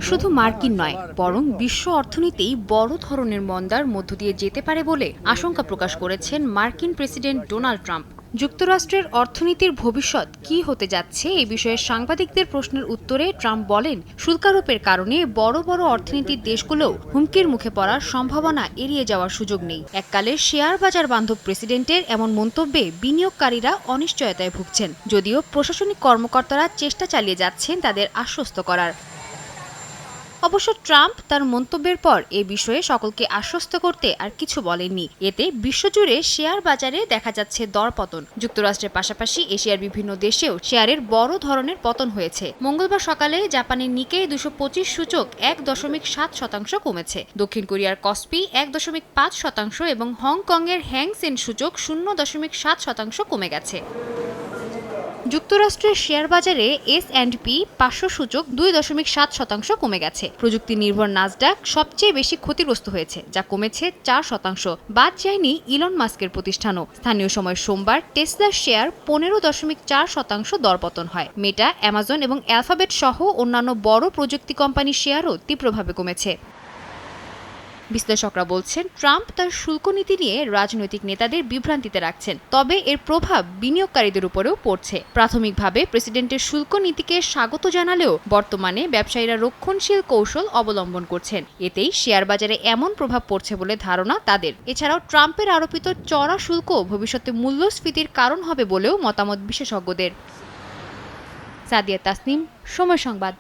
শুধু মার্কিন নয়, বরং বিশ্ব অর্থনীতি বড় ধরনের মন্দার মধ্য দিয়ে যেতে পারে বলে আশঙ্কা প্রকাশ করেছেন মার্কিন প্রেসিডেন্ট ডোনাল্ড ট্রাম্প। যুক্তরাষ্ট্রের অর্থনীতির ভবিষ্যৎ কী হতে যাচ্ছে এ বিষয়ে সাংবাদিকদের প্রশ্নের উত্তরে ট্রাম্প বলেন, শুল্ক আরোপের কারণে বড় বড় অর্থনীতির দেশগুলোও হুমকির মুখে পড়ার সম্ভাবনা এড়িয়ে যাওয়ার সুযোগ নেই। এককালে শেয়ার বাজার বান্ধব প্রেসিডেন্টের এমন মন্তব্যে বিনিয়োগকারীরা অনিশ্চয়তায় ভুগছেন, যদিও প্রশাসনিক কর্মকর্তারা চেষ্টা চালিয়ে যাচ্ছেন তাদের আশ্বস্ত করার। অবশ্য ট্রাম্প তার মন্তব্যের পর এ বিষয়ে সকলকে আশ্বস্ত করতে আর কিছু বলেননি। এতে বিশ্বজুড়ে শেয়ার বাজারে দেখা যাচ্ছে দরপতন। যুক্তরাষ্ট্রের পাশাপাশি এশিয়ার বিভিন্ন দেশেও শেয়ারের বড় ধরনের পতন হয়েছে। মঙ্গলবার সকালে জাপানের নিকেই 225 সূচক 1.7% কমেছে। দক্ষিণ কোরিয়ার কসপি 1.5% এবং হংকংয়ের হ্যাং সেন সূচক 0.7% কমে গেছে। যুক্তরাষ্ট্রের শেয়ার বাজারে S&P 500 সূচক 2.7% কমে গেছে। প্রযুক্তি নির্ভর নাসডাক সবচেয়ে বেশি ক্ষতিগ্রস্ত হয়েছে, যা কমেছে 4%। বাদ যায়নি ইলন মাস্কের প্রতিষ্ঠানও। স্থানীয় সময় সোমবার টেসলার শেয়ার 15.4% দরপতন হয়। মেটা, অ্যামাজন এবং অ্যালফাবেট সহ অন্যান্য বড় প্রযুক্তি কোম্পানির শেয়ারও তীব্রভাবে কমেছে। বিশ্লেষকরা বলছেন, ট্রাম্প তার শুল্ক নীতি নিয়ে রাজনৈতিক নেতাদের বিভ্রান্তিতে রাখছেন, তবে এর প্রভাব বিনিয়োগকারীদের উপরেও পড়ছে। প্রাথমিকভাবে প্রেসিডেন্টের শুল্ক নীতিকে স্বাগত জানালেও বর্তমানে ব্যবসায়ীরা রক্ষণশীল কৌশল অবলম্বন করছেন। এতেই শেয়ার বাজারে এমন প্রভাব পড়ছে বলে ধারণা তাদের। এছাড়াও ট্রাম্পের আরোপিত চড়া শুল্ক ভবিষ্যতে মূল্যস্ফীতির কারণ হবে বলেও মতামত বিশেষজ্ঞদের। সাদিয়া তাসনিম, সময় সংবাদ।